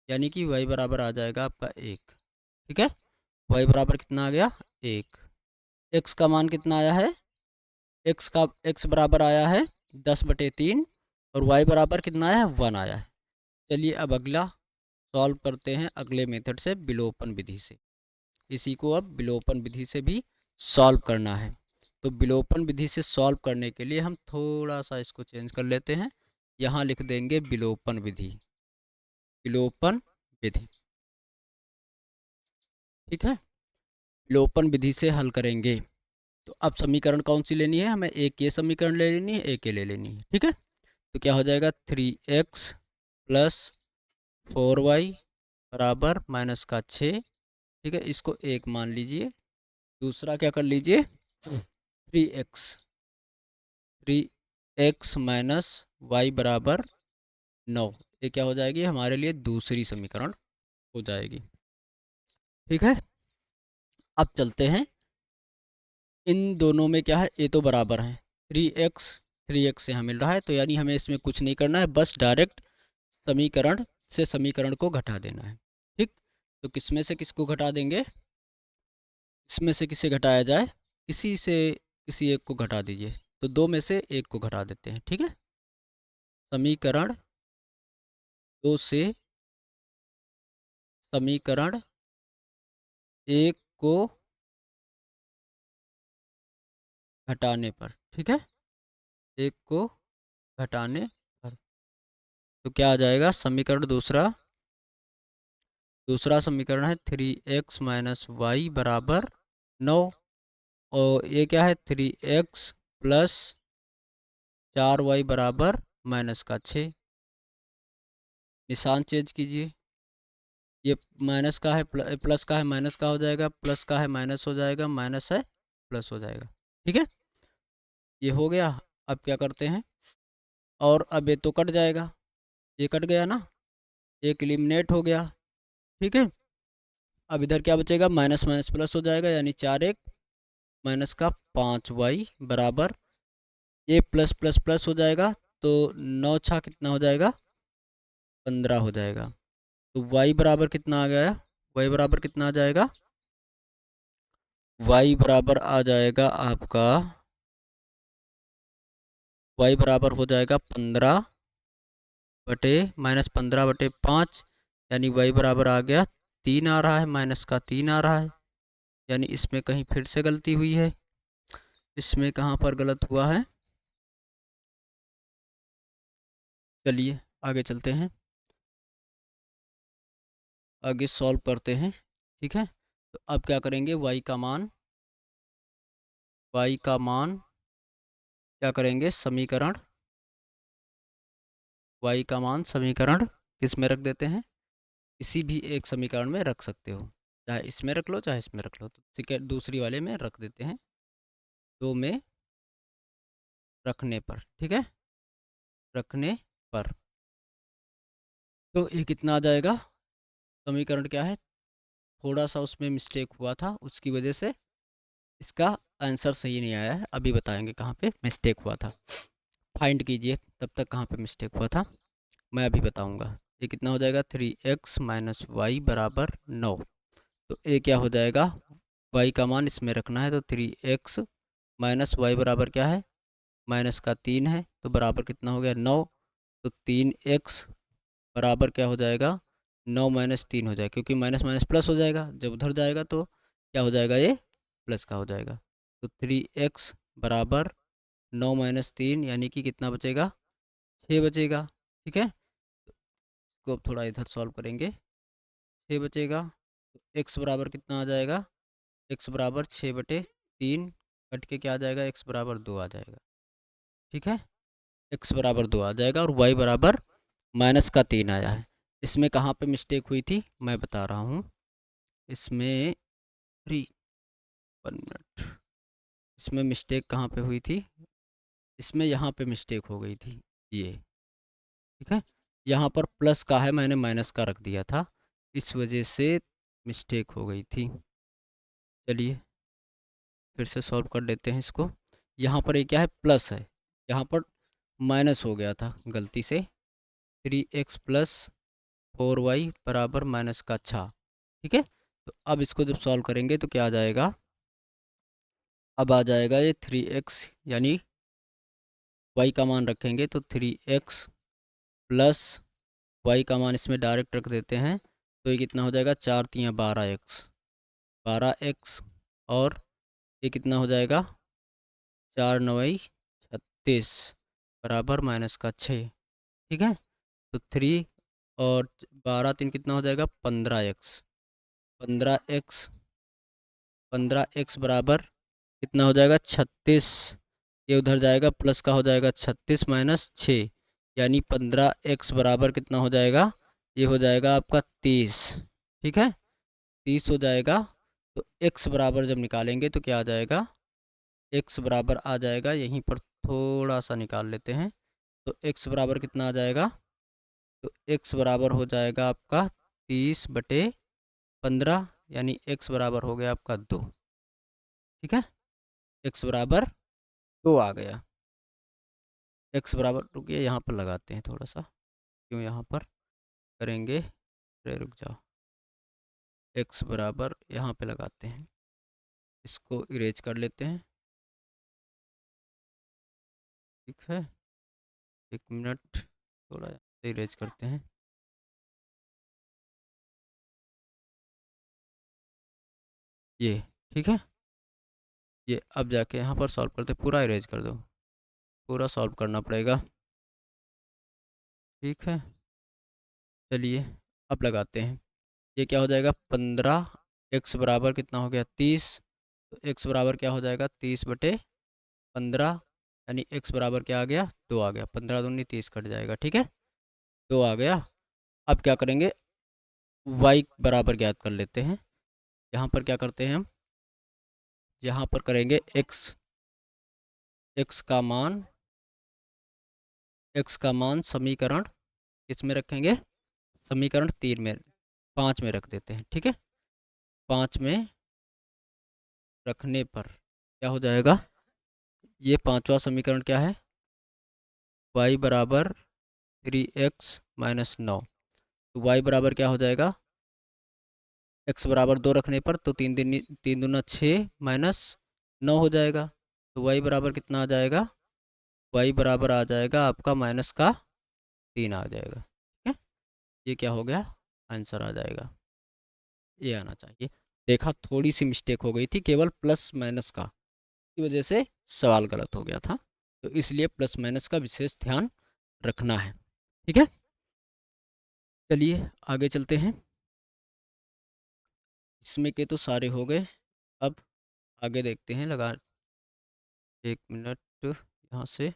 यानी कि y बराबर आ जाएगा आपका 1, ठीक है। y बराबर कितना आ गया? 1। x का मान कितना आया है? x बराबर आया है 10/3, और y बराबर कितना आया है? 1 आया है। चलिए अब अगला सॉल्व करते हैं अगले मेथड से, विलोपन विधि से। इसी को अब विलोपन विधि से भी सॉल्व करना है। तो विलोपन विधि से सॉल्व करने के लिए हम थोड़ा सा इसको चेंज कर लेते हैं। यहाँ लिख देंगे विलोपन विधि, विलोपन विधि, ठीक है। विलोपन विधि से हल करेंगे। तो अब समीकरण कौन सी लेनी है हमें? एक ये समीकरण ले लेनी है, एक ये ले लेनी है, ठीक है। तो क्या हो जाएगा? 3x प्लस 4y बराबर माइनस का 6, ठीक है। इसको एक मान लीजिए। दूसरा क्या कर लीजिए? 3x 3x माइनस वाई बराबर 9। ये क्या हो जाएगी हमारे लिए दूसरी समीकरण हो जाएगी। ठीक है, अब चलते हैं, इन दोनों में क्या है, ये तो बराबर है, 3x यहाँ मिल रहा है, तो यानी हमें इसमें कुछ नहीं करना है, बस डायरेक्ट समीकरण से समीकरण को घटा देना है। ठीक, तो किस में से किसको घटा देंगे, इसमें से किसे घटाया जाए, किसी से किसी एक को घटा दीजिए, तो दो में से एक को घटा देते हैं। ठीक है, समीकरण दो से समीकरण एक को घटाने पर, ठीक है, एक को घटाने पर, तो क्या आ जाएगा, समीकरण दूसरा, दूसरा समीकरण है 3x माइनस वाई बराबर 9, और ये क्या है 3x प्लस 4y बराबर माइनस का 6। निशान चेंज कीजिए, ये माइनस का है प्लस का है माइनस का हो जाएगा, प्लस का है माइनस हो जाएगा, माइनस है प्लस हो जाएगा। ठीक है, ये हो गया। अब क्या करते हैं, और अब ये तो कट जाएगा, ये कट गया ना, एक एलिमिनेट हो गया। ठीक है, अब इधर क्या बचेगा, माइनस माइनस प्लस हो जाएगा, यानी 4x माइनस का 5y बराबर, ये प्लस प्लस प्लस हो जाएगा, तो 9 छा कितना हो जाएगा, 15 हो जाएगा। तो y बराबर कितना आ गया, y बराबर कितना आ जाएगा, y बराबर आ जाएगा आपका, y बराबर हो जाएगा 15 बटे -15/5, यानी y बराबर आ गया 3 आ रहा है, माइनस का 3 आ रहा है, यानी इसमें कहीं फिर से गलती हुई है, इसमें कहाँ पर गलत हुआ है, चलिए आगे चलते हैं, आगे सॉल्व करते हैं। ठीक है, तो अब क्या करेंगे, y का मान, y का मान क्या करेंगे, समीकरण, y का मान समीकरण किस में रख देते हैं, किसी भी एक समीकरण में रख सकते हो, चाहे इसमें रख लो चाहे इसमें रख लो, तो ठीक है, दूसरी वाले में रख देते हैं, दो में रखने पर, ठीक है, रखने पर, तो ये कितना आ जाएगा, समीकरण क्या है, थोड़ा सा उसमें मिस्टेक हुआ था, उसकी वजह से इसका आंसर सही नहीं आया है, अभी बताएंगे कहाँ पे मिस्टेक हुआ था, फाइंड कीजिए तब तक कहाँ पे मिस्टेक हुआ था, मैं अभी बताऊंगा। ये कितना हो जाएगा, 3x माइनस वाई बराबर 9, तो ये क्या हो जाएगा, y का मान इसमें रखना है, तो 3x माइनस वाई बराबर क्या है, माइनस का 3 है, तो बराबर कितना हो गया 9, तो 3x बराबर क्या हो जाएगा, 9 माइनस 3 हो जाएगा, क्योंकि माइनस माइनस प्लस हो जाएगा, जब उधर जाएगा तो क्या हो जाएगा, ये प्लस का हो जाएगा, तो 3x बराबर 9 माइनस 3, यानी कि कितना बचेगा, 6 बचेगा। ठीक है, इसको अब थोड़ा इधर सॉल्व करेंगे, 6 बचेगा, तो x बराबर कितना आ जाएगा, x बराबर 6/3, कट के क्या आ जाएगा, x बराबर 2 आ जाएगा। ठीक है, x बराबर 2 आ जाएगा, और y बराबर माइनस का 3 आया है। इसमें कहाँ पे मिस्टेक हुई थी मैं बता रहा हूँ, इसमें 1 मिनट, इसमें मिस्टेक कहाँ पे हुई थी, इसमें यहाँ पे मिस्टेक हो गई थी, ये ठीक है, यहाँ पर प्लस का है, मैंने माइनस का रख दिया था, इस वजह से मिस्टेक हो गई थी। चलिए फिर से सॉल्व कर लेते हैं इसको, यहाँ पर ये क्या है, प्लस है, यहाँ पर माइनस हो गया था गलती से, 3x प्लस 4y बराबर माइनस का 6। ठीक है, तो अब इसको जब सॉल्व करेंगे तो क्या आ जाएगा, अब आ जाएगा ये 3x, यानी y का मान रखेंगे तो 3x प्लस y का मान इसमें डायरेक्ट रख देते हैं, तो ये कितना हो जाएगा, 4×3 = 12x, 12x, और ये कितना हो जाएगा, 4×9 = 36 बराबर माइनस का 6। ठीक है, तो 3 और 12×3 कितना हो जाएगा, 15x, 15x, 15x बराबर कितना हो जाएगा, 36, ये उधर जाएगा प्लस का हो जाएगा 36 माइनस 6, यानी 15x बराबर कितना हो जाएगा, ये हो जाएगा आपका 30। ठीक है, 30 हो जाएगा, तो x बराबर जब निकालेंगे तो क्या आ जाएगा, x बराबर आ जाएगा यहीं पर थोड़ा सा निकाल लेते हैं। तो x बराबर कितना आ जाएगा? तो x बराबर हो जाएगा आपका 30/15, यानी x बराबर हो गया आपका 2। ठीक है, x बराबर 2 आ गया। x बराबर, रुकिए यहाँ पर लगाते हैं थोड़ा सा, क्यों यहाँ पर करेंगे, अरे रुक जाओ, x बराबर यहाँ पे लगाते हैं, इसको इरेज कर लेते हैं। ठीक है, 1 मिनट, थोड़ा इरेज करते हैं। ये ठीक है, ये अब जाके यहाँ पर सॉल्व करते, पूरा इरेज कर दो, पूरा सॉल्व करना पड़ेगा। ठीक है, चलिए अब लगाते हैं। ये क्या हो जाएगा, 15, x बराबर कितना हो गया 30, तो x बराबर क्या हो जाएगा 30/15, यानी x बराबर क्या आ गया 2 आ गया, 15 दूनी 30 कट जाएगा। ठीक है, 2 आ गया। अब क्या करेंगे, y बराबर ज्ञात कर लेते हैं। यहाँ पर क्या करते हैं हम, यहाँ पर करेंगे x का मान, समीकरण किसमें रखेंगे, समीकरण 3 में, 5 में रख देते हैं। ठीक है, 5 में रखने पर क्या हो जाएगा, ये पांचवा समीकरण क्या है, y बराबर 3x - 9, तो y बराबर क्या हो जाएगा, x बराबर 2 रखने पर तो 3 दूना 6 -9 हो जाएगा, तो y बराबर कितना आ जाएगा, y बराबर आ जाएगा आपका -3 आ जाएगा। ठीक है, ये क्या हो गया, आंसर आ जाएगा, ये आना चाहिए। देखा, थोड़ी सी मिस्टेक हो गई थी, केवल प्लस माइनस का की वजह से सवाल गलत हो गया था, तो इसलिए प्लस माइनस का विशेष ध्यान रखना है। ठीक है, चलिए आगे चलते हैं। इसमें के तो सारे हो गए, अब आगे देखते हैं। लगा 1 मिनट, यहाँ से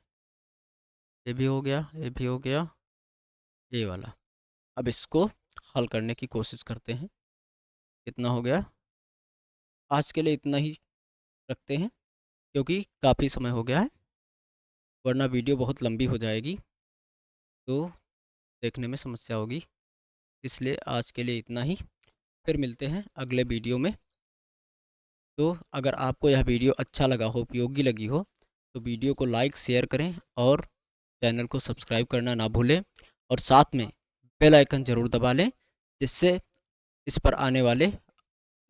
ये भी हो गया, ये भी हो गया, ये वाला। अब इसको हल करने की कोशिश करते हैं। कितना हो गया, आज के लिए इतना ही रखते हैं, क्योंकि काफ़ी समय हो गया है, वरना वीडियो बहुत लंबी हो जाएगी तो देखने में समस्या होगी, इसलिए आज के लिए इतना ही। फिर मिलते हैं अगले वीडियो में। तो अगर आपको यह वीडियो अच्छा लगा हो, उपयोगी लगी हो, तो वीडियो को लाइक शेयर करें और चैनल को सब्सक्राइब करना ना भूलें, और साथ में बेल आइकन ज़रूर दबा लें, जिससे इस पर आने वाले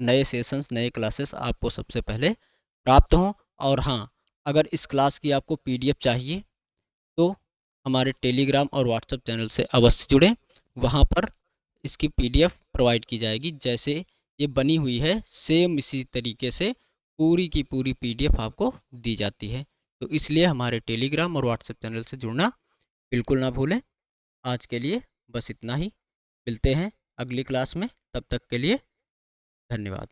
नए सेशंस, नए क्लासेस आपको सबसे पहले प्राप्त हों। और हाँ, अगर इस क्लास की आपको PDF चाहिए तो हमारे टेलीग्राम और व्हाट्सएप चैनल से अवश्य जुड़ें, वहाँ पर इसकी PDF प्रोवाइड की जाएगी। जैसे ये बनी हुई है सेम इसी तरीके से पूरी की पूरी PDF आपको दी जाती है, तो इसलिए हमारे टेलीग्राम और व्हाट्सएप चैनल से जुड़ना बिल्कुल ना भूलें। आज के लिए बस इतना ही, मिलते हैं अगली क्लास में, तब तक के लिए धन्यवाद।